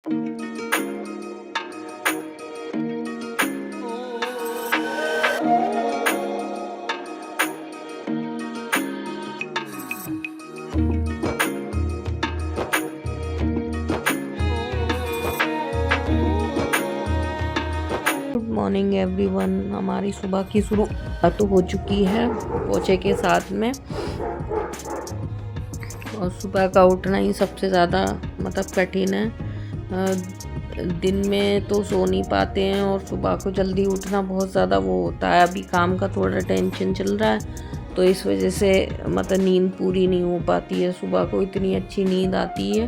Good morning everyone. हमारी सुबह की शुरुआत हो चुकी है पोछे के साथ में। और सुबह का उठना ही सबसे ज़्यादा कठिन है। दिन में तो सो नहीं पाते हैं और सुबह को जल्दी उठना बहुत ज़्यादा वो होता है। अभी काम का थोड़ा टेंशन चल रहा है तो इस वजह से नींद पूरी नहीं हो पाती है। सुबह को इतनी अच्छी नींद आती है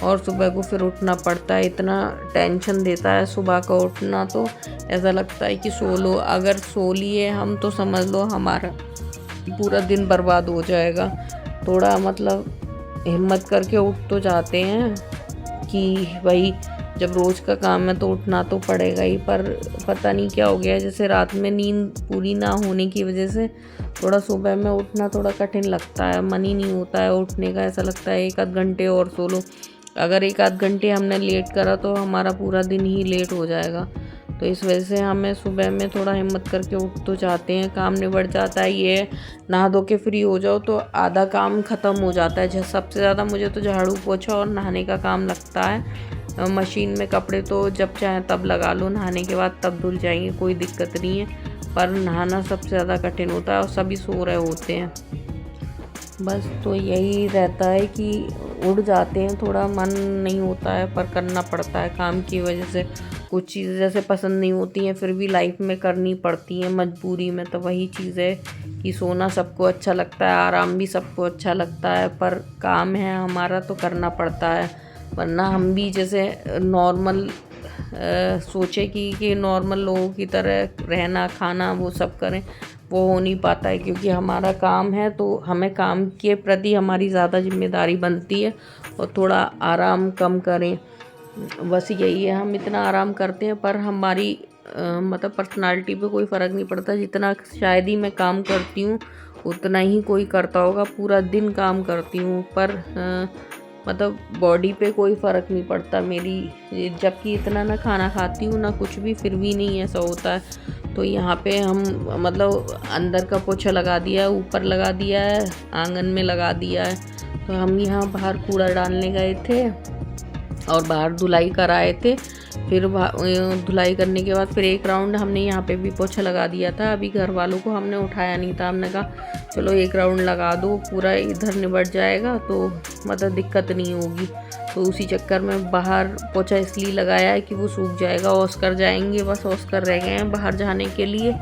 और सुबह को फिर उठना पड़ता है। इतना टेंशन देता है सुबह का उठना, तो ऐसा लगता है कि सो लो। अगर सो लिए हम तो समझ लो हमारा पूरा दिन बर्बाद हो जाएगा। थोड़ा हिम्मत करके उठ तो जाते हैं कि भाई जब रोज़ का काम है तो उठना तो पड़ेगा ही, पर पता नहीं क्या हो गया है। जैसे रात में नींद पूरी ना होने की वजह से थोड़ा सुबह में उठना थोड़ा कठिन लगता है। मन ही नहीं होता है उठने का। ऐसा लगता है एक आध घंटे और सो लो। अगर एक आध घंटे हमने लेट करा तो हमारा पूरा दिन ही लेट हो जाएगा। तो इस वजह से हमें सुबह में थोड़ा हिम्मत करके उठ तो जाते हैं, काम निबट जाता है। ये नहा धो के फ्री हो जाओ तो आधा काम ख़त्म हो जाता है। सबसे ज़्यादा मुझे तो झाड़ू पोछा और नहाने का काम लगता है। मशीन में कपड़े तो जब चाहे तब लगा लो, नहाने के बाद तब धुल जाएंगे, कोई दिक्कत नहीं है। पर नहाना सबसे ज़्यादा कठिन होता है और सभी सो रहे होते हैं। बस तो यही रहता है कि उड़ जाते हैं, थोड़ा मन नहीं होता है पर करना पड़ता है काम की वजह से। कुछ चीज़ें जैसे पसंद नहीं होती हैं फिर भी लाइफ में करनी पड़ती हैं मजबूरी में। तो वही चीज़ है कि सोना सबको अच्छा लगता है, आराम भी सबको अच्छा लगता है, पर काम है हमारा तो करना पड़ता है। वरना हम भी जैसे नॉर्मल सोचे कि नॉर्मल लोगों की तरह रहना खाना वो सब करें, वो हो नहीं पाता है। क्योंकि हमारा काम है तो हमें काम के प्रति हमारी ज़्यादा जिम्मेदारी बनती है और थोड़ा आराम कम करें। बस यही है, हम इतना आराम करते हैं पर हमारी पर्सनालिटी पे कोई फ़र्क नहीं पड़ता। जितना शायद ही मैं काम करती हूँ उतना ही कोई करता होगा। पूरा दिन काम करती हूँ पर बॉडी पे कोई फ़र्क नहीं पड़ता मेरी। जबकि इतना ना खाना खाती हूँ ना कुछ भी, फिर भी नहीं ऐसा होता है। तो यहाँ पे हम अंदर का पोछा लगा दिया है, ऊपर लगा दिया है, आंगन में लगा दिया है। तो हम यहाँ बाहर कूड़ा डालने गए थे और बाहर धुलाई कराए थे। फिर धुलाई करने के बाद फिर एक राउंड हमने यहाँ पे भी पोछा लगा दिया था। अभी घर वालों को हमने उठाया नहीं था। हमने कहा चलो एक राउंड लगा दो, पूरा इधर निबट जाएगा तो दिक्कत नहीं होगी। तो उसी चक्कर में बाहर पोछा इसलिए लगाया है कि वो सूख जाएगा। ऑस्कर जाएंगे, बस ऑस्कर रह गए हैं बाहर जाने के लिए।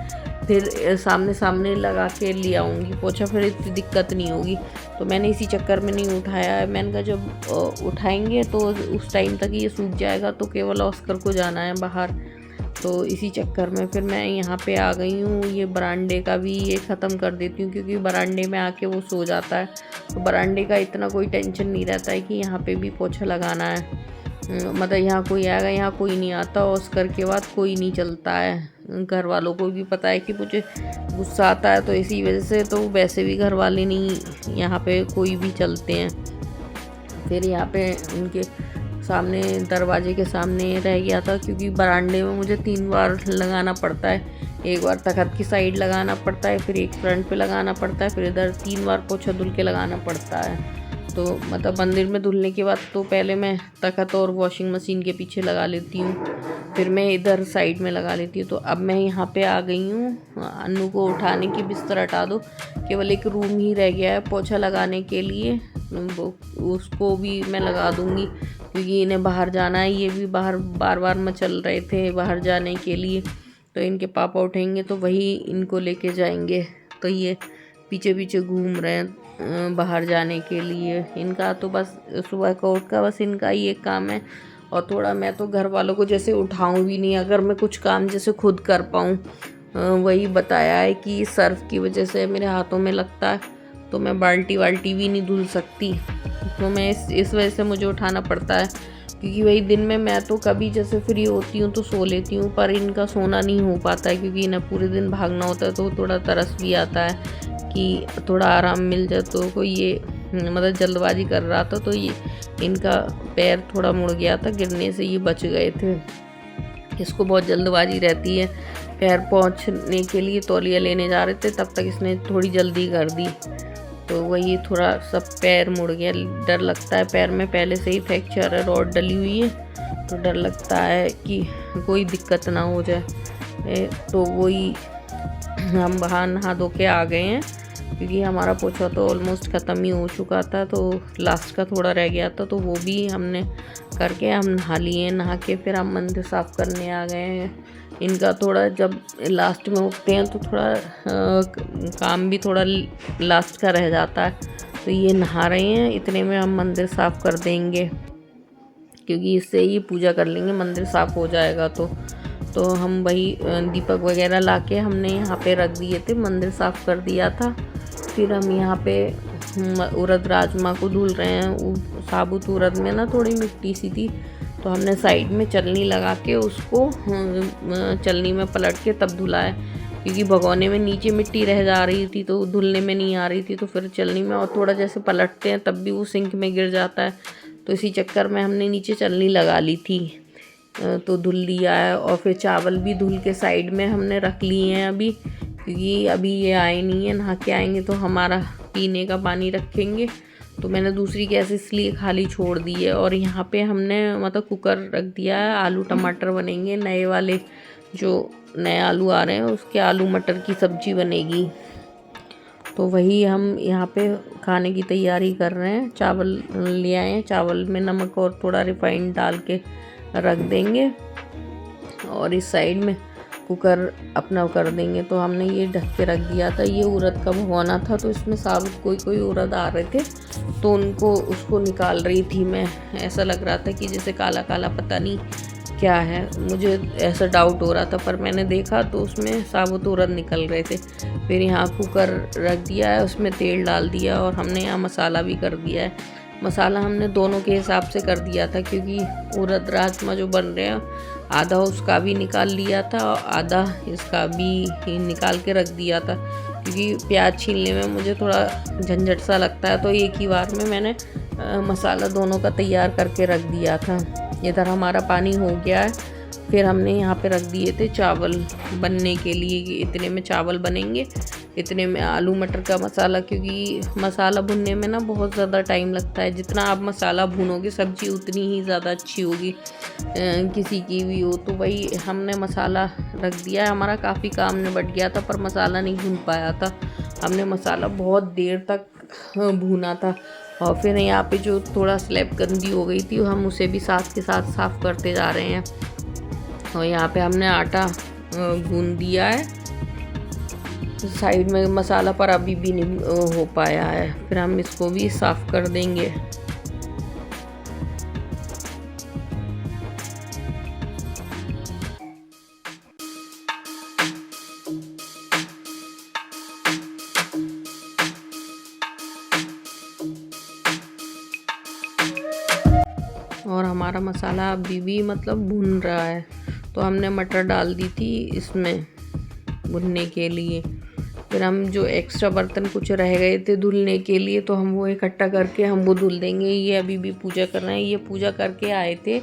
फिर सामने सामने लगा के ले आऊँगी पोछा, फिर इतनी दिक्कत नहीं होगी। तो मैंने इसी चक्कर में नहीं उठाया है। मैंने कहा जब उठाएंगे तो उस टाइम तक ये सूख जाएगा तो केवल ऑस्कर को जाना है बाहर। तो इसी चक्कर में फिर मैं यहाँ पे आ गई हूँ। ये बरांडे का भी ये ख़त्म कर देती हूँ क्योंकि बरांडे में आके वो सो जाता है। तो बरांडे का इतना कोई टेंशन नहीं रहता है कि यहाँ पे भी पोछा लगाना है। यहाँ कोई आएगा, यहाँ कोई नहीं आता। ऑस्कर के बाद कोई नहीं चलता है। घर वालों को भी पता है कि मुझे गुस्सा आता है तो इसी वजह से तो वैसे भी घर वाले नहीं यहाँ पे कोई भी चलते हैं। फिर यहाँ पे उनके सामने दरवाजे के सामने रह गया था क्योंकि बरांडे में मुझे 3 बार लगाना पड़ता है। एक बार तखत की साइड लगाना पड़ता है, फिर एक फ्रंट पे लगाना पड़ता है, फिर इधर 3 बार पोछा धुल के लगाना पड़ता है। तो मंदिर में धुलने के बाद तो पहले मैं तखत और वॉशिंग मशीन के पीछे लगा लेती हूँ, फिर मैं इधर साइड में लगा लेती हूँ। तो अब मैं यहाँ पे आ गई हूँ। अन्नू को उठाने की बिस्तर हटा दो, केवल एक रूम ही रह गया है पोछा लगाने के लिए। उसको भी मैं लगा दूँगी क्योंकि इन्हें बाहर जाना है। ये भी बाहर बार बार मचल रहे थे बाहर जाने के लिए। तो इनके पापा उठेंगे तो वही इनको लेके जाएंगे। तो ये पीछे पीछे घूम रहे हैं बाहर जाने के लिए। इनका तो बस सुबह का उठ का बस इनका ही एक काम है। और थोड़ा मैं तो घर वालों को जैसे उठाऊं भी नहीं, अगर मैं कुछ काम जैसे खुद कर पाऊँ। वही बताया है कि सर्फ की वजह से मेरे हाथों में लगता है तो मैं बाल्टी वाल्टी भी नहीं धुल सकती। तो मैं इस वजह से मुझे उठाना पड़ता है क्योंकि वही दिन में मैं तो कभी जैसे फ्री होती हूँ तो सो लेती हूँ, पर इनका सोना नहीं हो पाता है क्योंकि इन्हें पूरे दिन भागना होता है। तो थोड़ा तरस भी आता है कि थोड़ा आराम मिल जाए। तो कोई ये मतलब जल्दबाजी कर रहा था, तो ये इनका पैर थोड़ा मुड़ गया था, गिरने से ये बच गए थे। इसको बहुत जल्दबाजी रहती है, पैर पहुंचने के लिए तौलिया लेने जा रहे थे, तब तक इसने थोड़ी जल्दी कर दी, तो वही थोड़ा सब पैर मुड़ गया। डर लगता है, पैर में पहले से ही फ्रैक्चर है, रॉड डली हुई है, तो डर लगता है कि कोई दिक्कत ना हो जाए। तो वही हम बाहर नहा धो के आ गए हैं, क्योंकि हमारा पोछा तो ऑलमोस्ट ख़त्म ही हो चुका था, तो लास्ट का थोड़ा रह गया था, तो वो भी हमने करके हम नहा लिए। नहा के फिर हम मंदिर साफ़ करने आ गए हैं। इनका थोड़ा जब लास्ट में उठते हैं तो थोड़ा काम भी थोड़ा लास्ट का रह जाता है, तो ये नहा रहे हैं, इतने में हम मंदिर साफ़ कर देंगे, क्योंकि इससे ही पूजा कर लेंगे, मंदिर साफ़ हो जाएगा। तो हम वही दीपक वगैरह लाके हमने यहाँ पे रख दिए थे, मंदिर साफ़ कर दिया था। फिर हम यहाँ पे उड़द राजमा को धुल रहे हैं। साबुत उड़द में ना थोड़ी मिट्टी सी थी, तो हमने साइड में चलनी लगा के उसको चलनी में पलट के तब धुला है, क्योंकि भगोने में नीचे मिट्टी रह जा रही थी, तो धुलने में नहीं आ रही थी, तो फिर चलनी में और थोड़ा जैसे पलटते हैं तब भी वो सिंक में गिर जाता है, तो इसी चक्कर में हमने नीचे चलनी लगा ली थी, तो धुल लिया है। और फिर चावल भी धुल के साइड में हमने रख लिए हैं अभी, क्योंकि अभी ये आए नहीं है, नहा के आएंगे तो हमारा पीने का पानी रखेंगे, तो मैंने दूसरी गैस इसलिए खाली छोड़ दी है। और यहाँ पे हमने मतलब कुकर रख दिया है, आलू टमाटर बनेंगे, नए वाले जो नए आलू आ रहे हैं उसके आलू मटर की सब्ज़ी बनेगी, तो वही हम यहाँ पे खाने की तैयारी कर रहे हैं। चावल ले आए हैं, चावल में नमक और थोड़ा रिफाइंड डाल के रख देंगे, और इस साइड में कुकर अपना कर देंगे। तो हमने ये ढक के रख दिया था। ये उड़द का भगोना था, तो इसमें साबुत कोई उड़द आ रहे थे, तो उसको निकाल रही थी मैं। ऐसा लग रहा था कि जैसे काला काला, पता नहीं क्या है, मुझे ऐसा डाउट हो रहा था, पर मैंने देखा तो उसमें साबुत उड़द निकल रहे थे। फिर यहाँ कुकर रख दिया है, उसमें तेल डाल दिया, और हमने यहाँ मसाला भी कर दिया है। मसाला हमने दोनों के हिसाब से कर दिया था, क्योंकि उड़द राजमा जो बन रहे हैं, आधा उसका भी निकाल लिया था और आधा इसका भी निकाल के रख दिया था, क्योंकि प्याज छीलने में मुझे थोड़ा झंझट सा लगता है, तो एक ही बार में मैंने मसाला दोनों का तैयार करके रख दिया था। इधर हमारा पानी हो गया है। फिर हमने यहाँ पे रख दिए थे चावल बनने के लिए, इतने में चावल बनेंगे, इतने में आलू मटर का मसाला, क्योंकि मसाला भुनने में ना बहुत ज़्यादा टाइम लगता है। जितना आप मसाला भूनोगे सब्ज़ी उतनी ही ज़्यादा अच्छी होगी, किसी की भी हो। तो वही हमने मसाला रख दिया है। हमारा काफ़ी काम निबट गया था, पर मसाला नहीं भून पाया था। हमने मसाला बहुत देर तक भूना था। और फिर यहाँ पे जो थोड़ा स्लैब गंदी हो गई थी, हम उसे भी साथ के साथ साफ़ करते जा रहे हैं। और यहाँ पे हमने आटा गूंद दिया है साइड में, मसाला पर अभी भी नहीं हो पाया है। फिर हम इसको भी साफ़ कर देंगे। और हमारा मसाला अभी भी मतलब भून रहा है, तो हमने मटर डाल दी थी इसमें भुनने के लिए। फिर हम जो एक्स्ट्रा बर्तन कुछ रह गए थे धुलने के लिए, तो हम वो इकट्ठा करके हम वो धुल देंगे। ये अभी भी पूजा कर रहे हैं, ये पूजा करके आए थे,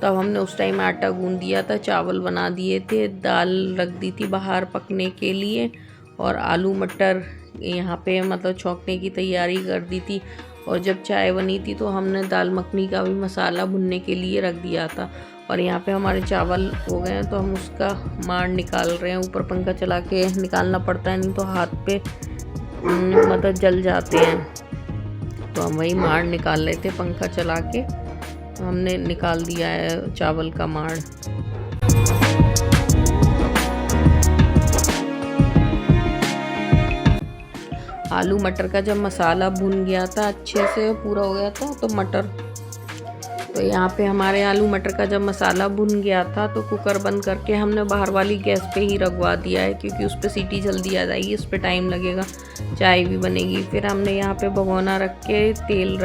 तब हमने उस टाइम आटा गूंद दिया था, चावल बना दिए थे, दाल रख दी थी बाहर पकने के लिए, और आलू मटर यहाँ पे मतलब छौंकने की तैयारी कर दी थी। और जब चाय बनी थी तो हमने दाल मखनी का भी मसाला भुनने के लिए रख दिया था। और यहाँ पे हमारे चावल हो गए हैं, तो हम उसका माड़ निकाल रहे हैं। ऊपर पंखा चला के निकालना पड़ता है, नहीं तो हाथ पे मतलब जल जाते हैं। तो हम वही माड़ निकाल रहे थे, पंखा चला के हमने निकाल दिया है चावल का माड़। आलू मटर का जब मसाला भुन गया था, अच्छे से पूरा हो गया था, तो यहाँ पे हमारे आलू मटर का जब मसाला भुन गया था, तो कुकर बंद करके हमने बाहर वाली गैस पे ही रखवा दिया है, क्योंकि उस पर सीटी जल्दी आ जाएगी, इस पर टाइम लगेगा, चाय भी बनेगी। फिर हमने यहाँ पे भगोना रख के तेल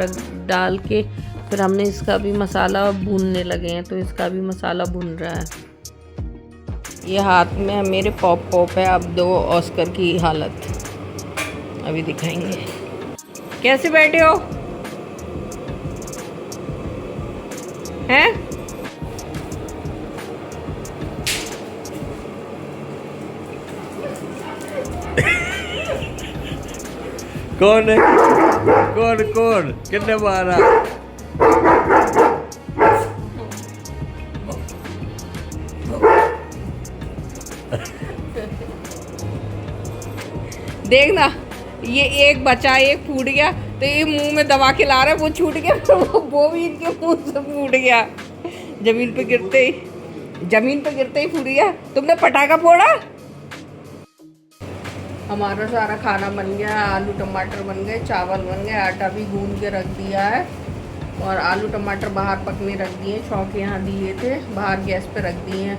डाल के फिर हमने इसका भी मसाला भूनने लगे हैं, तो इसका भी मसाला भुन रहा है। ये हाथ में मेरे पॉप है। अब दो ऑस्कर की हालत अभी दिखाएंगे। कैसे बैठे हो? हैं? कौन है? कौन कितने मारा? देखना, ये एक बचा, एक फूट गया, तो ये मुंह में दबा के ला रहा है, वो छूट गया, तो वो भी इनके मुंह से फूट गया। जमीन पे गिरते ही फूट गया। तुमने पटाखा फोड़ा? हमारा सारा खाना बन गया, आलू टमाटर बन गए, चावल बन गए, आटा भी गूंद के रख दिया है, और आलू टमाटर बाहर पकने रख दिए, चौके यहाँ दिए थे, बाहर गैस पे रख दिए हैं।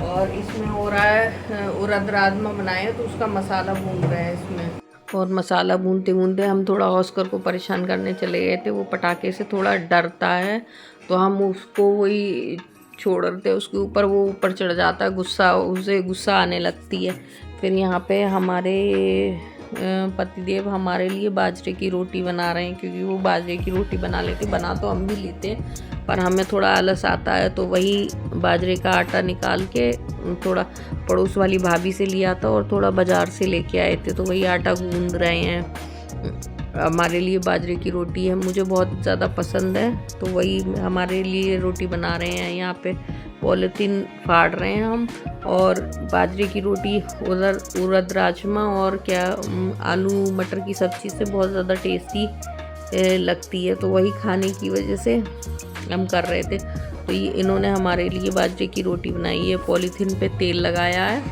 और इसमें हो रहा है उड़द राजमा बनाए, तो उसका मसाला भून रहे हैं इसमें। और मसाला भूनते भूनते हम थोड़ा ऑस्कर को परेशान करने चले गए थे। वो पटाखे से थोड़ा डरता है, तो हम उसको वही छोड़ रहे थे उसके ऊपर, वो ऊपर चढ़ जाता है, उसे गुस्सा आने लगती है। फिर यहाँ पे हमारे पतिदेव हमारे लिए बाजरे की रोटी बना रहे हैं, क्योंकि वो बाजरे की रोटी बना लेते, बना तो हम भी लेते पर हमें थोड़ा आलस आता है। तो वही बाजरे का आटा निकाल के थोड़ा पड़ोस वाली भाभी से लिया था और थोड़ा बाज़ार से लेके आए थे, तो वही आटा गूंद रहे हैं। हमारे लिए बाजरे की रोटी है, मुझे बहुत ज़्यादा पसंद है, तो वही हमारे लिए रोटी बना रहे हैं। यहाँ पे पॉलीथीन फाड़ रहे हैं हम, और बाजरे की रोटी उधर उड़द राजमा और क्या आलू मटर की सब्ज़ी से बहुत ज़्यादा टेस्टी लगती है, तो वही खाने की वजह से हम कर रहे थे। तो ये इन्होंने हमारे लिए बाजरे की रोटी बनाई है, पॉलीथीन पे तेल लगाया है,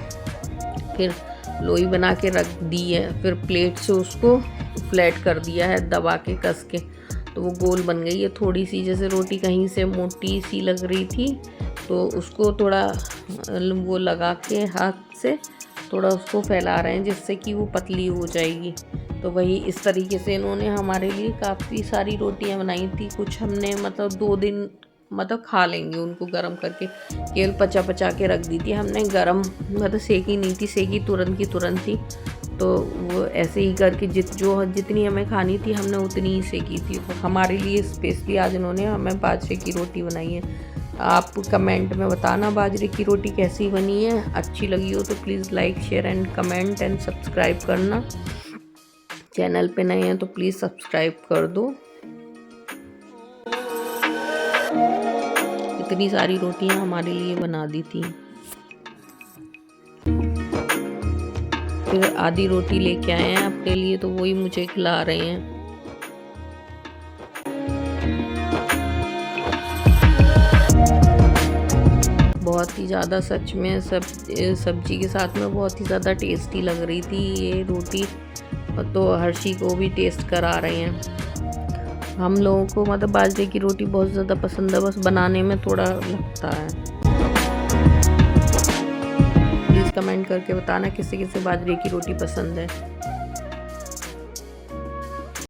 फिर लोई बना के रख दी है, फिर प्लेट से उसको फ्लैट कर दिया है दबा के कस के, तो वो गोल बन गई है। थोड़ी सी जैसे रोटी कहीं से मोटी सी लग रही थी, तो उसको थोड़ा वो लगा के हाथ से थोड़ा उसको फैला रहे हैं, जिससे कि वो पतली हो जाएगी। तो वही इस तरीके से इन्होंने हमारे लिए काफ़ी सारी रोटियां बनाई थी। कुछ हमने मतलब 2 दिन मतलब खा लेंगे उनको गरम करके, केवल पचा के रख दी थी हमने, गरम मतलब सेकी नहीं थी, सेकी तुरंत की तुरंत थी। तो वो ऐसे ही करके जितनी हमें खानी थी हमने उतनी ही सेकी थी। तो हमारे लिए स्पेशली आज इन्होंने हमें बाजरे की रोटी बनाई है। आप कमेंट में बताना बाजरे की रोटी कैसी बनी है, अच्छी लगी हो तो please like share and comment and subscribe करना। चैनल पे नए हैं तो प्लीज़ सब्सक्राइब कर दो। इतनी सारी रोटियां हमारे लिए बना दी थी। फिर आधी रोटी लेके आए हैं अपने लिए, तो वही मुझे खिला रहे हैं। बहुत ही ज़्यादा सच में सब्जी के साथ में बहुत ही ज़्यादा टेस्टी लग रही थी ये रोटी, तो हर्षी को भी टेस्ट करा रहे हैं। हम लोगों को मतलब बाजरे की रोटी बहुत ज़्यादा पसंद है, बस बनाने में थोड़ा लगता है। प्लीज़ कमेंट करके बताना किसे किसे बाजरे की रोटी पसंद है।